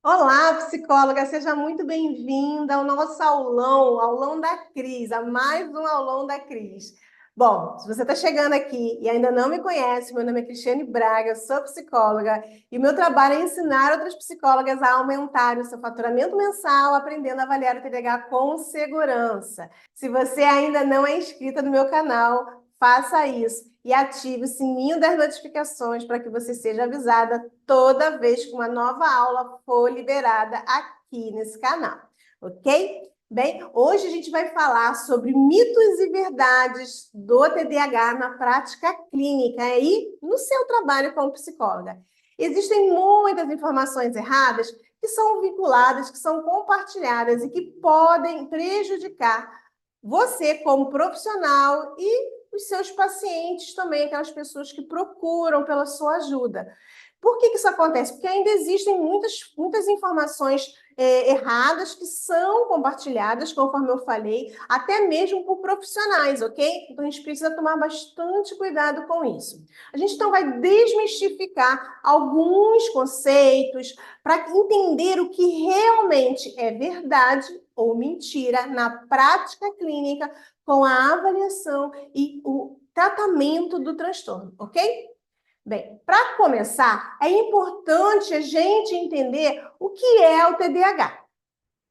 Olá, psicóloga, seja muito bem-vinda ao nosso aulão da Cris, a mais um aulão da Cris. Bom, se você está chegando aqui e ainda não me conhece, meu nome é Cristiane Braga, eu sou psicóloga e o meu trabalho é ensinar outras psicólogas a aumentar o seu faturamento mensal, aprendendo a avaliar o TDAH com segurança. Se você ainda não é inscrita no meu canal, faça isso e ative o sininho das notificações para que você seja avisada toda vez que uma nova aula for liberada aqui nesse canal, ok? Bem, hoje a gente vai falar sobre mitos e verdades do TDAH na prática clínica e no seu trabalho como psicóloga. Existem muitas informações erradas que são vinculadas, que são compartilhadas e que podem prejudicar você como profissional e os seus pacientes também, aquelas pessoas que procuram pela sua ajuda. Por que isso acontece? Porque ainda existem muitas informações erradas que são compartilhadas, conforme eu falei, até mesmo por profissionais, ok? Então a gente precisa tomar bastante cuidado com isso. A gente então vai desmistificar alguns conceitos para entender o que realmente é verdade ou mentira na prática clínica com a avaliação e o tratamento do transtorno, ok? Bem, para começar, é importante a gente entender o que é o TDAH.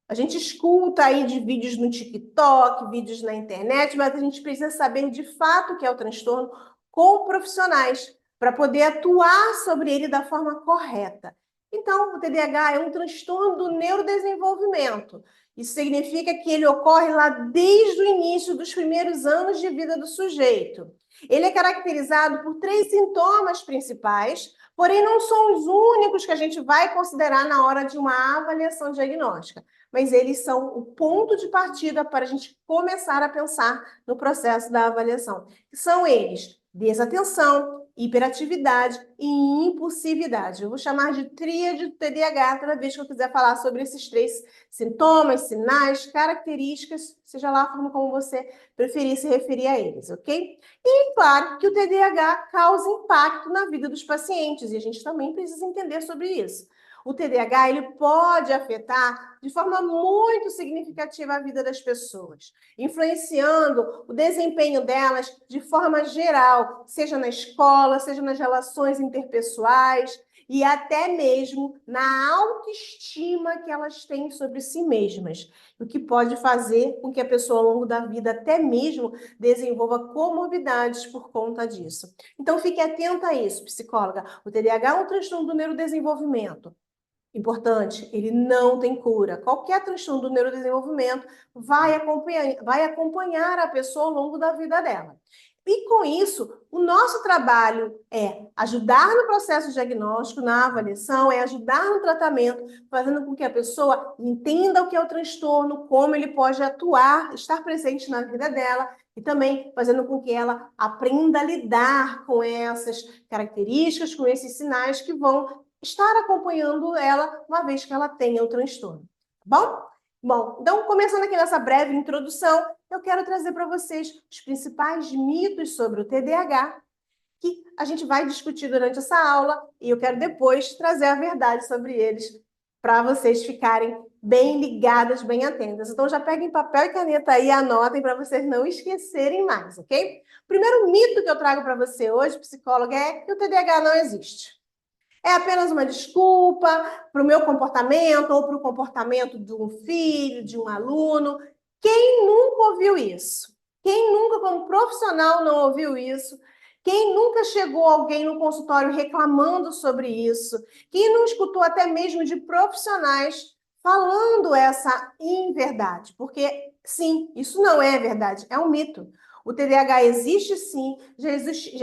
A gente escuta aí de vídeos no TikTok, vídeos na internet, mas a gente precisa saber de fato o que é o transtorno com profissionais para poder atuar sobre ele da forma correta. Então, o TDAH é um transtorno do neurodesenvolvimento. Isso significa que ele ocorre lá desde o início dos primeiros anos de vida do sujeito. Ele é caracterizado por três sintomas principais, porém não são os únicos que a gente vai considerar na hora de uma avaliação diagnóstica, mas eles são o ponto de partida para a gente começar a pensar no processo da avaliação. São eles: desatenção, hiperatividade e impulsividade. Eu vou chamar de tríade do TDAH toda vez que eu quiser falar sobre esses três sintomas, sinais, características, seja lá a forma como você preferir se referir a eles, ok? E claro que o TDAH causa impacto na vida dos pacientes e a gente também precisa entender sobre isso. O TDAH ele pode afetar de forma muito significativa a vida das pessoas, influenciando o desempenho delas de forma geral, seja na escola, seja nas relações interpessoais e até mesmo na autoestima que elas têm sobre si mesmas, o que pode fazer com que a pessoa ao longo da vida até mesmo desenvolva comorbidades por conta disso. Então fique atenta a isso, psicóloga. O TDAH é um transtorno do neurodesenvolvimento. Importante, ele não tem cura. Qualquer transtorno do neurodesenvolvimento vai acompanhar a pessoa ao longo da vida dela. E com isso, o nosso trabalho é ajudar no processo diagnóstico, na avaliação, é ajudar no tratamento, fazendo com que a pessoa entenda o que é o transtorno, como ele pode atuar, estar presente na vida dela, e também fazendo com que ela aprenda a lidar com essas características, com esses sinais que vão estar acompanhando ela uma vez que ela tenha o transtorno, tá bom? Bom, então, começando aqui nessa breve introdução, eu quero trazer para vocês os principais mitos sobre o TDAH que a gente vai discutir durante essa aula e eu quero depois trazer a verdade sobre eles para vocês ficarem bem ligadas, bem atentas. Então, já peguem papel e caneta aí e anotem para vocês não esquecerem mais, ok? O primeiro mito que eu trago para você hoje, psicóloga, é que o TDAH não existe. É apenas uma desculpa para o meu comportamento ou para o comportamento de um filho, de um aluno. Quem nunca ouviu isso? Quem nunca, como profissional, não ouviu isso? Quem nunca chegou alguém no consultório reclamando sobre isso? Quem não escutou até mesmo de profissionais falando essa inverdade? Porque, sim, isso não é verdade, é um mito. O TDAH existe sim, já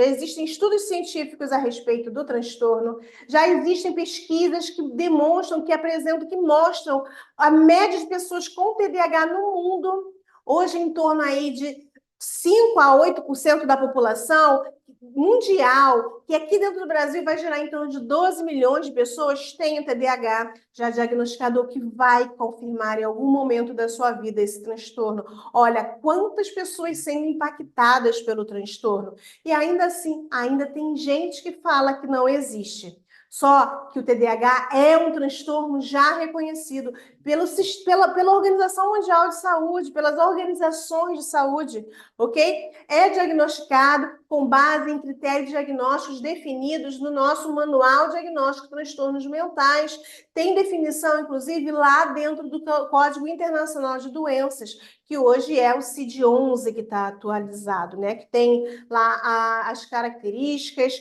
existem estudos científicos a respeito do transtorno, já existem pesquisas que demonstram, que apresentam, que mostram a média de pessoas com TDAH no mundo, hoje em torno aí de 5 a 8% da população mundial, que aqui dentro do Brasil vai gerar em torno de 12 milhões de pessoas, tem TDAH já diagnosticado, ou que vai confirmar em algum momento da sua vida esse transtorno. Olha, quantas pessoas sendo impactadas pelo transtorno. E ainda assim, ainda tem gente que fala que não existe. Só que o TDAH é um transtorno já reconhecido pela Organização Mundial de Saúde, pelas organizações de saúde, ok? É diagnosticado com base em critérios diagnósticos definidos no nosso Manual Diagnóstico de Transtornos Mentais. Tem definição, inclusive, lá dentro do Código Internacional de Doenças, que hoje é o CID-11 que está atualizado, né? Que tem lá as características.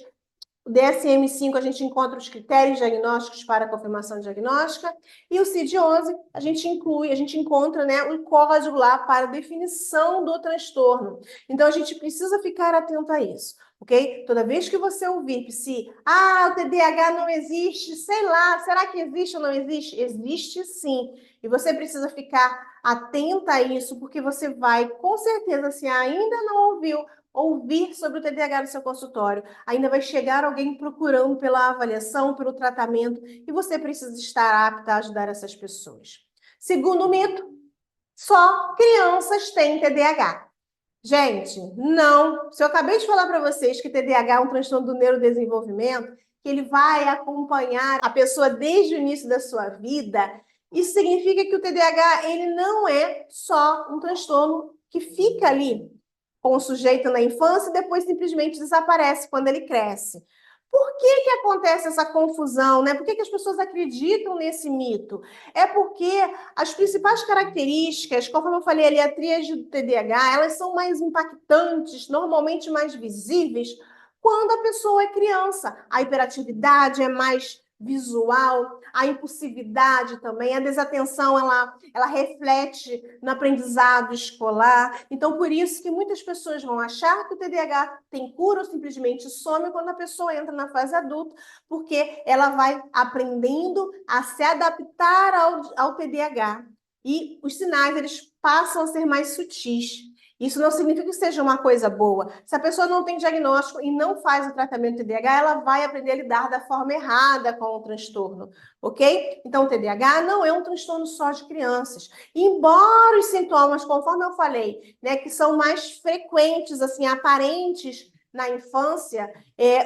O DSM-5 a gente encontra os critérios diagnósticos para a confirmação diagnóstica, e o CID-11 a gente encontra, né, o código lá para definição do transtorno. Então a gente precisa ficar atento a isso, ok? Toda vez que você ouvir o TDAH não existe, sei lá, será que existe ou não existe? Existe sim. E você precisa ficar atenta a isso, porque você vai, com certeza, se ainda não ouvir sobre o TDAH no seu consultório, ainda vai chegar alguém procurando pela avaliação, pelo tratamento, e você precisa estar apta a ajudar essas pessoas. Segundo mito, só crianças têm TDAH. Gente, não. Se eu acabei de falar para vocês que TDAH é um transtorno do neurodesenvolvimento, que ele vai acompanhar a pessoa desde o início da sua vida, isso significa que o TDAH ele não é só um transtorno que fica ali com o sujeito na infância e depois simplesmente desaparece quando ele cresce. Por que acontece essa confusão, né? Por que as pessoas acreditam nesse mito? É porque as principais características, conforme eu falei ali, a tríade do TDAH, elas são mais impactantes, normalmente mais visíveis, quando a pessoa é criança. A hiperatividade é mais visual, a impulsividade também, a desatenção, ela reflete no aprendizado escolar. Então, por isso que muitas pessoas vão achar que o TDAH tem cura ou simplesmente some quando a pessoa entra na fase adulta, porque ela vai aprendendo a se adaptar ao TDAH. E os sinais, eles passam a ser mais sutis. Isso não significa que seja uma coisa boa. Se a pessoa não tem diagnóstico e não faz o tratamento do TDAH, ela vai aprender a lidar da forma errada com o transtorno, ok? Então, o TDAH não é um transtorno só de crianças. Embora os sintomas, conforme eu falei, né, que são mais frequentes, assim, aparentes na infância,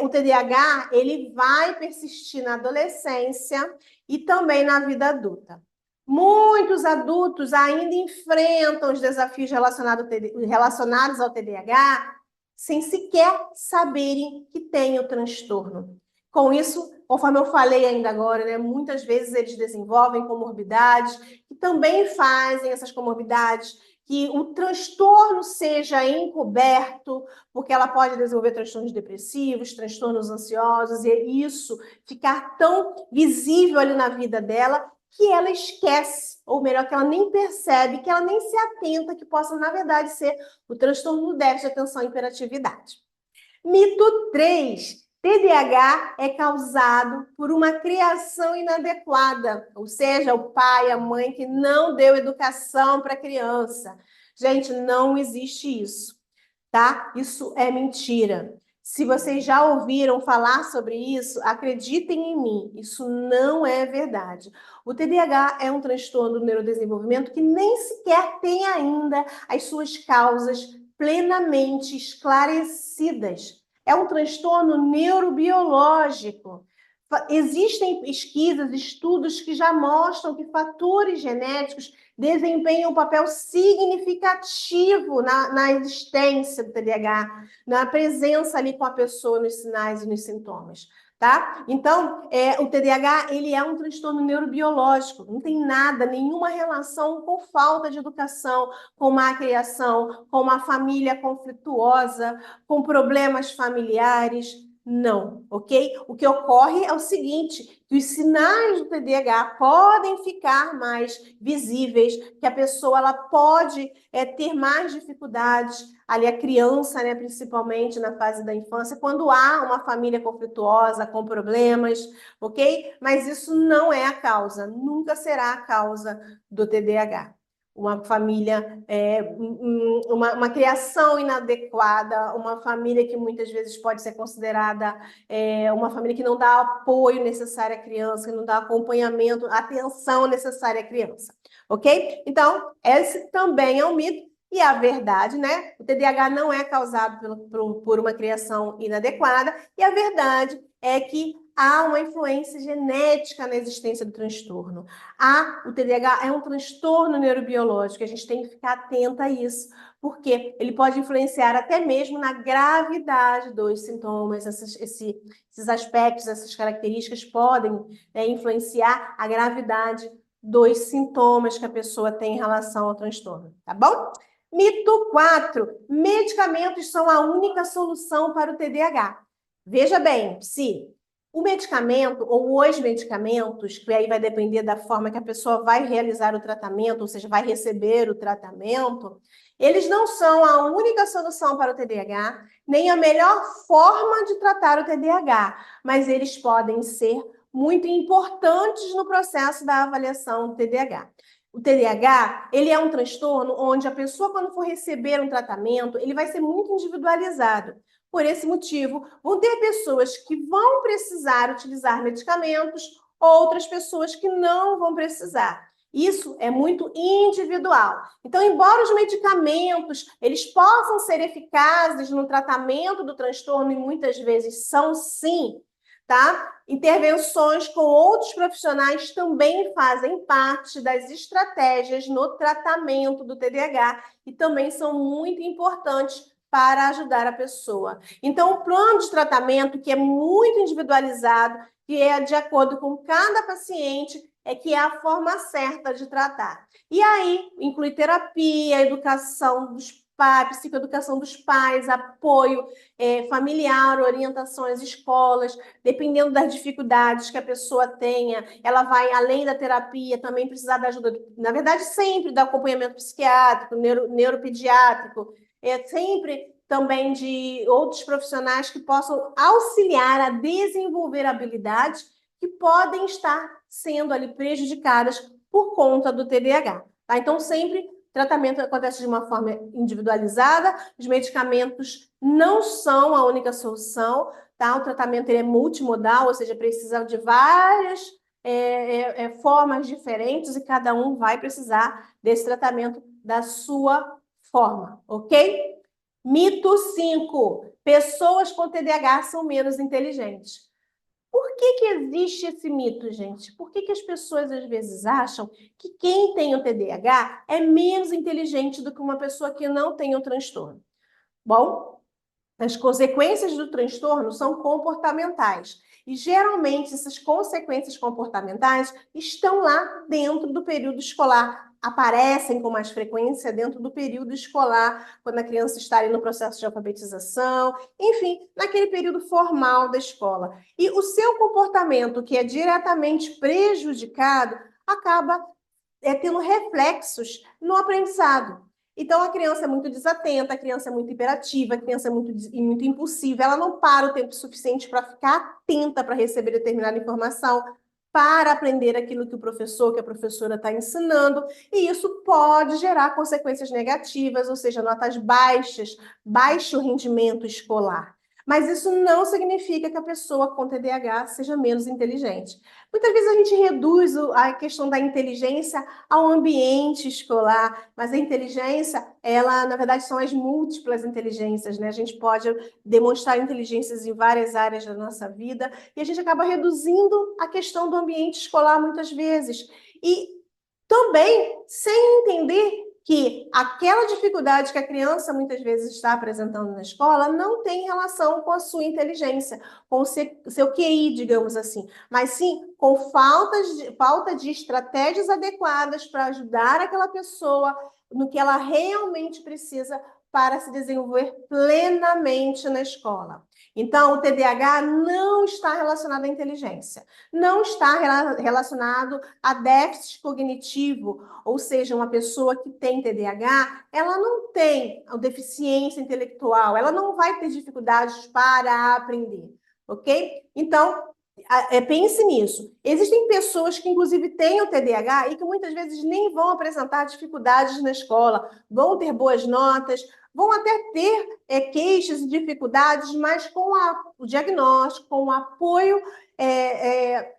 o TDAH, ele vai persistir na adolescência e também na vida adulta. Muitos adultos ainda enfrentam os desafios relacionados ao TDAH sem sequer saberem que têm o transtorno. Com isso, conforme eu falei ainda agora, né, muitas vezes eles desenvolvem comorbidades que também fazem essas comorbidades que o transtorno seja encoberto, porque ela pode desenvolver transtornos depressivos, transtornos ansiosos, e isso ficar tão visível ali na vida dela que ela esquece, ou melhor, que ela nem percebe, que ela nem se atenta que possa, na verdade, ser o transtorno do déficit de atenção e hiperatividade. Mito 3. TDAH é causado por uma criação inadequada, ou seja, o pai, a mãe que não deu educação para a criança. Gente, não existe isso, tá? Isso é mentira. Se vocês já ouviram falar sobre isso, acreditem em mim, isso não é verdade. O TDAH é um transtorno do neurodesenvolvimento que nem sequer tem ainda as suas causas plenamente esclarecidas. É um transtorno neurobiológico. Existem pesquisas, estudos que já mostram que fatores genéticos desempenham um papel significativo na existência do TDAH, na presença ali com a pessoa nos sinais e nos sintomas, tá? Então, o TDAH, ele é um transtorno neurobiológico, não tem nada, nenhuma relação com falta de educação, com má criação, com uma família conflituosa, com problemas familiares. Não, ok? O que ocorre é o seguinte, que os sinais do TDAH podem ficar mais visíveis, que a pessoa ela pode ter mais dificuldades, ali a criança, né, principalmente na fase da infância, quando há uma família conflituosa, com problemas, ok? Mas isso não é a causa, nunca será a causa do TDAH. Uma família, uma criação inadequada, uma família que muitas vezes pode ser considerada uma família que não dá apoio necessário à criança, que não dá acompanhamento, atenção necessária à criança, ok? Então, esse também é um mito e a verdade, né? O TDAH não é causado por uma criação inadequada e a verdade é que há uma influência genética na existência do transtorno. O TDAH é um transtorno neurobiológico, a gente tem que ficar atenta a isso, porque ele pode influenciar até mesmo na gravidade dos sintomas, esses aspectos, essas características podem, né, influenciar a gravidade dos sintomas que a pessoa tem em relação ao transtorno, tá bom? Mito 4. Medicamentos são a única solução para o TDAH. Veja bem, se o medicamento ou os medicamentos, que aí vai depender da forma que a pessoa vai realizar o tratamento, ou seja, vai receber o tratamento, eles não são a única solução para o TDAH, nem a melhor forma de tratar o TDAH, mas eles podem ser muito importantes no processo da avaliação do TDAH. O TDAH, ele é um transtorno onde a pessoa, quando for receber um tratamento, ele vai ser muito individualizado. Por esse motivo, vão ter pessoas que vão precisar utilizar medicamentos, outras pessoas que não vão precisar. Isso é muito individual. Então, embora os medicamentos eles possam ser eficazes no tratamento do transtorno, e muitas vezes são sim, tá? Intervenções com outros profissionais também fazem parte das estratégias no tratamento do TDAH e também são muito importantes para ajudar a pessoa. Então, o plano de tratamento, que é muito individualizado, que é de acordo com cada paciente, é que é a forma certa de tratar. E aí, inclui terapia, educação dos pais, psicoeducação dos pais, apoio familiar, orientações, escolas, dependendo das dificuldades que a pessoa tenha, ela vai, além da terapia, também precisar da ajuda, na verdade, sempre do acompanhamento psiquiátrico, neuropediátrico, sempre também de outros profissionais que possam auxiliar a desenvolver habilidades que podem estar sendo ali prejudicadas por conta do TDAH. Tá? Então, sempre o tratamento acontece de uma forma individualizada, os medicamentos não são a única solução, tá? O tratamento ele é multimodal, ou seja, precisa de várias formas diferentes e cada um vai precisar desse tratamento da sua forma, ok? Mito 5. Pessoas com TDAH são menos inteligentes. Por que existe esse mito, gente? Por que as pessoas às vezes acham que quem tem o TDAH é menos inteligente do que uma pessoa que não tem o transtorno? Bom, as consequências do transtorno são comportamentais. E, geralmente, essas consequências comportamentais estão lá dentro do período escolar, aparecem com mais frequência dentro do período escolar, quando a criança está ali no processo de alfabetização, enfim, naquele período formal da escola. E o seu comportamento, que é diretamente prejudicado, acaba tendo reflexos no aprendizado. Então, a criança é muito desatenta, a criança é muito hiperativa, a criança é muito impulsiva, ela não para o tempo suficiente para ficar atenta para receber determinada informação, para aprender aquilo que o professor, que a professora está ensinando, e isso pode gerar consequências negativas, ou seja, notas baixas, baixo rendimento escolar. Mas isso não significa que a pessoa com TDAH seja menos inteligente. Muitas vezes a gente reduz a questão da inteligência ao ambiente escolar, mas a inteligência, ela, na verdade, são as múltiplas inteligências, né? A gente pode demonstrar inteligências em várias áreas da nossa vida e a gente acaba reduzindo a questão do ambiente escolar muitas vezes. E também sem entender que aquela dificuldade que a criança muitas vezes está apresentando na escola não tem relação com a sua inteligência, com o seu QI, digamos assim, mas sim com falta de estratégias adequadas para ajudar aquela pessoa no que ela realmente precisa para se desenvolver plenamente na escola. Então, o TDAH não está relacionado à inteligência, não está relacionado a déficit cognitivo, ou seja, uma pessoa que tem TDAH, ela não tem a deficiência intelectual, ela não vai ter dificuldades para aprender, ok? Então, pense nisso. Existem pessoas que, inclusive, têm o TDAH e que muitas vezes nem vão apresentar dificuldades na escola, vão ter boas notas, vão até ter queixas e dificuldades, mas com o diagnóstico, com o apoio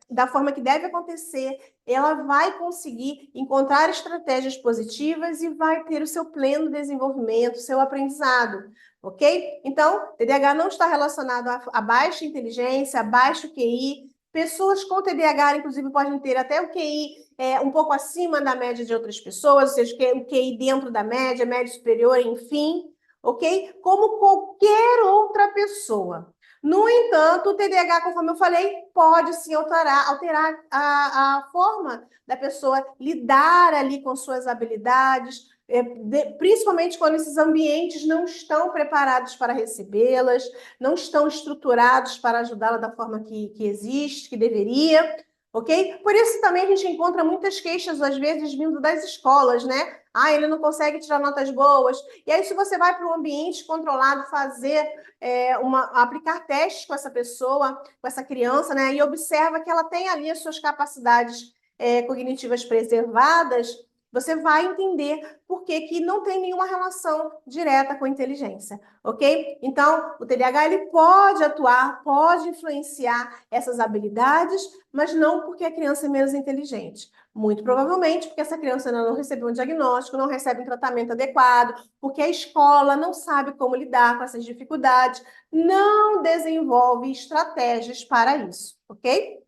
da forma que deve acontecer, ela vai conseguir encontrar estratégias positivas e vai ter o seu pleno desenvolvimento, seu aprendizado, ok? Então, TDAH não está relacionado a baixa inteligência, a baixo QI. Pessoas com TDAH, inclusive, podem ter até o QI um pouco acima da média de outras pessoas, ou seja, o QI dentro da média, média superior, enfim, ok? Como qualquer outra pessoa. No entanto, o TDAH, conforme eu falei, pode sim alterar a forma da pessoa lidar ali com suas habilidades, principalmente quando esses ambientes não estão preparados para recebê-las, não estão estruturados para ajudá-la da forma que existe, que deveria, ok? Por isso também a gente encontra muitas queixas, às vezes, vindo das escolas, né? Ah, ele não consegue tirar notas boas. E aí, se você vai para um ambiente controlado fazer aplicar testes com essa pessoa, com essa criança, né? E observa que ela tem ali as suas capacidades cognitivas preservadas, você vai entender por que não tem nenhuma relação direta com a inteligência, ok? Então, o TDAH ele pode atuar, pode influenciar essas habilidades, mas não porque a criança é menos inteligente. Muito provavelmente porque essa criança ainda não recebeu um diagnóstico, não recebe um tratamento adequado, porque a escola não sabe como lidar com essas dificuldades, não desenvolve estratégias para isso, ok?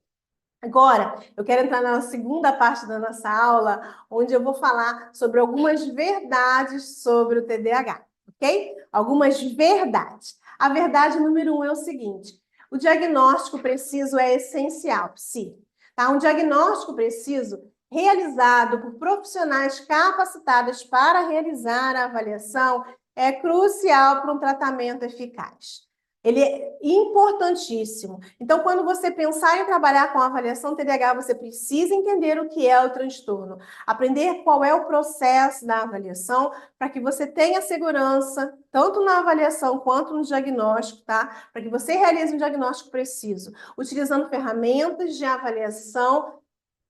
Agora, eu quero entrar na segunda parte da nossa aula, onde eu vou falar sobre algumas verdades sobre o TDAH, ok? Algumas verdades. A verdade número 1 é o seguinte: o diagnóstico preciso é essencial, sim. Tá? Um diagnóstico preciso realizado por profissionais capacitados para realizar a avaliação é crucial para um tratamento eficaz. Ele é importantíssimo. Então, quando você pensar em trabalhar com avaliação TDAH, você precisa entender o que é o transtorno, aprender qual é o processo da avaliação, para que você tenha segurança, tanto na avaliação quanto no diagnóstico, tá? Para que você realize um diagnóstico preciso, utilizando ferramentas de avaliação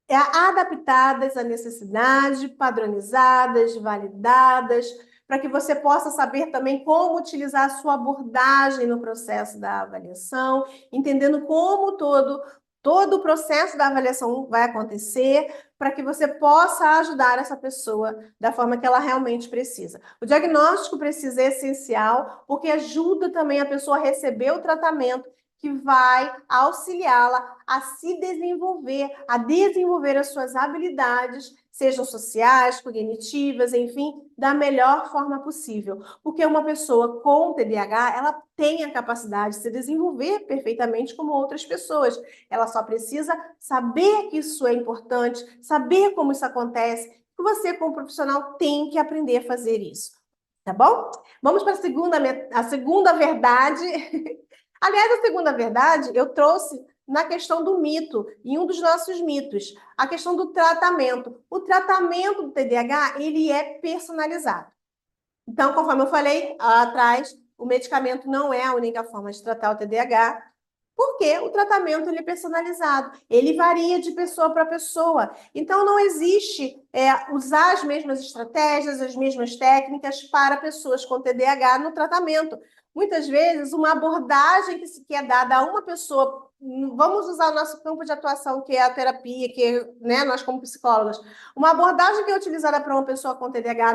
adaptadas à necessidade, padronizadas, validadas, para que você possa saber também como utilizar a sua abordagem no processo da avaliação, entendendo como todo o processo da avaliação vai acontecer, para que você possa ajudar essa pessoa da forma que ela realmente precisa. O diagnóstico precisa é essencial, porque ajuda também a pessoa a receber o tratamento que vai auxiliá-la a se desenvolver, a desenvolver as suas habilidades, sejam sociais, cognitivas, enfim, da melhor forma possível. Porque uma pessoa com TDAH, ela tem a capacidade de se desenvolver perfeitamente como outras pessoas. Ela só precisa saber que isso é importante, saber como isso acontece, que você, como profissional, tem que aprender a fazer isso. Tá bom? Vamos para a segunda verdade. Aliás, a segunda verdade eu trouxe na questão do mito, em um dos nossos mitos, a questão do tratamento. O tratamento do TDAH, ele é personalizado. Então, conforme eu falei atrás, o medicamento não é a única forma de tratar o TDAH, porque o tratamento ele é personalizado, ele varia de pessoa para pessoa. Então, não existe usar as mesmas estratégias, as mesmas técnicas para pessoas com TDAH no tratamento. Muitas vezes, uma abordagem que é dada a uma pessoa, vamos usar o nosso campo de atuação, que é a terapia, que né, nós como psicólogos, uma abordagem que é utilizada para uma pessoa com TDAH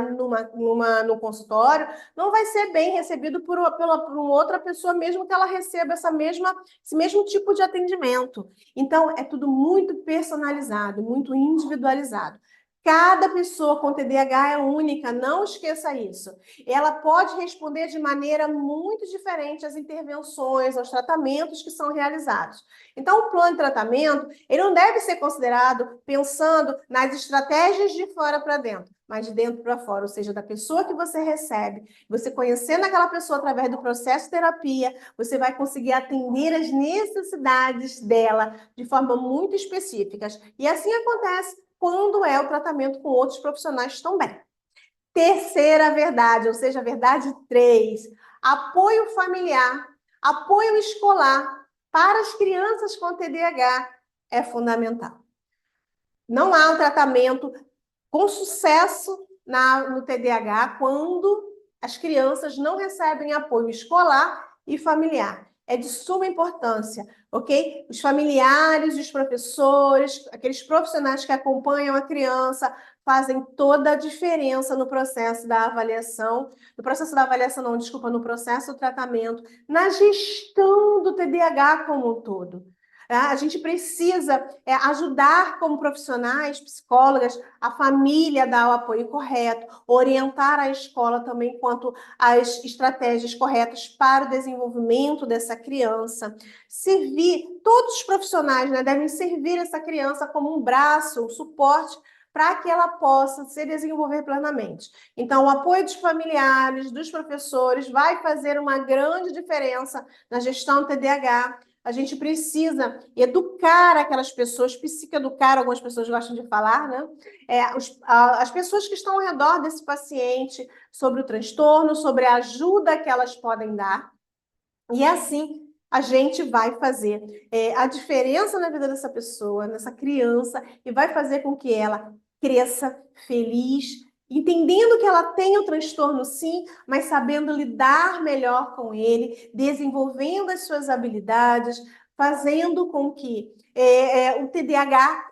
no consultório, não vai ser bem recebido por uma outra pessoa, mesmo que ela receba esse mesmo tipo de atendimento. Então, é tudo muito personalizado, muito individualizado. Cada pessoa com TDAH é única, não esqueça isso. Ela pode responder de maneira muito diferente às intervenções, aos tratamentos que são realizados. Então, o plano de tratamento, ele não deve ser considerado pensando nas estratégias de fora para dentro, mas de dentro para fora, ou seja, da pessoa que você recebe. Você conhecendo aquela pessoa através do processo de terapia, você vai conseguir atender as necessidades dela de forma muito específica. E assim acontece quando é o tratamento com outros profissionais também. Terceira verdade, ou seja, a verdade 3, apoio familiar, apoio escolar para as crianças com TDAH é fundamental. Não há um tratamento com sucesso no TDAH quando as crianças não recebem apoio escolar e familiar. é de suma importância, ok? Os familiares, os professores, aqueles profissionais que acompanham a criança, fazem toda a diferença no processo da avaliação, não, desculpa, no processo do tratamento, na gestão do TDAH como um todo. A gente precisa ajudar como profissionais, psicólogas, a família a dar o apoio correto, orientar a escola também quanto às estratégias corretas para o desenvolvimento dessa criança. Todos os profissionais, né, devem servir essa criança como um braço, um suporte para que ela possa se desenvolver plenamente. Então, o apoio dos familiares, dos professores, vai fazer uma grande diferença na gestão do TDAH. A gente precisa educar aquelas pessoas, psicoeducar, algumas pessoas gostam de falar, né? As pessoas que estão ao redor desse paciente sobre o transtorno, sobre a ajuda que elas podem dar. E assim a gente vai fazer a diferença na vida dessa pessoa, nessa criança, e vai fazer com que ela cresça feliz, entendendo que ela tem o transtorno sim, mas sabendo lidar melhor com ele, desenvolvendo as suas habilidades, fazendo com que o TDAH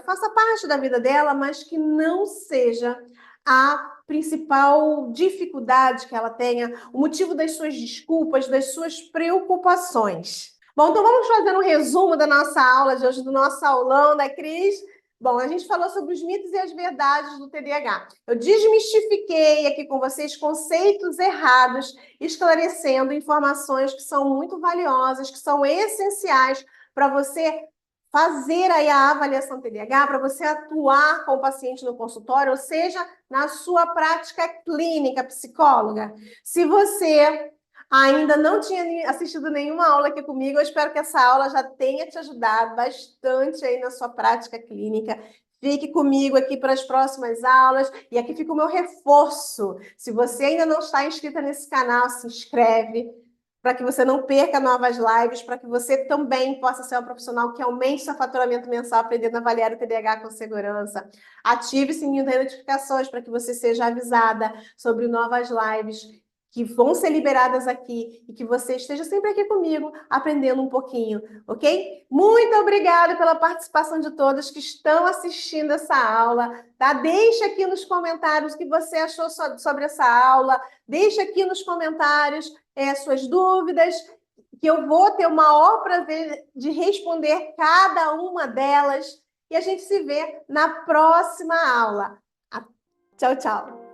faça parte da vida dela, mas que não seja a principal dificuldade que ela tenha, o motivo das suas desculpas, das suas preocupações. Bom, então vamos fazer um resumo da nossa aula de hoje, do nosso aulão da Cris. Bom, a gente falou sobre os mitos e as verdades do TDAH. Eu desmistifiquei aqui com vocês conceitos errados, esclarecendo informações que são muito valiosas, que são essenciais para você fazer aí a avaliação TDAH, para você atuar com o paciente no consultório, ou seja, na sua prática clínica, psicóloga. Se você ainda não tinha assistido nenhuma aula aqui comigo, eu espero que essa aula já tenha te ajudado bastante aí na sua prática clínica. Fique comigo aqui para as próximas aulas. E aqui fica o meu reforço. Se você ainda não está inscrita nesse canal, se inscreve, para que você não perca novas lives, para que você também possa ser um profissional que aumente seu faturamento mensal, aprendendo a avaliar o TDAH com segurança. Ative o sininho das notificações para que você seja avisada sobre novas lives que vão ser liberadas aqui e que você esteja sempre aqui comigo, aprendendo um pouquinho, ok? Muito obrigada pela participação de todos que estão assistindo essa aula, tá? Deixa aqui nos comentários o que você achou sobre essa aula, deixa aqui nos comentários suas dúvidas, que eu vou ter o maior prazer de responder cada uma delas, e a gente se vê na próxima aula. Tchau, tchau!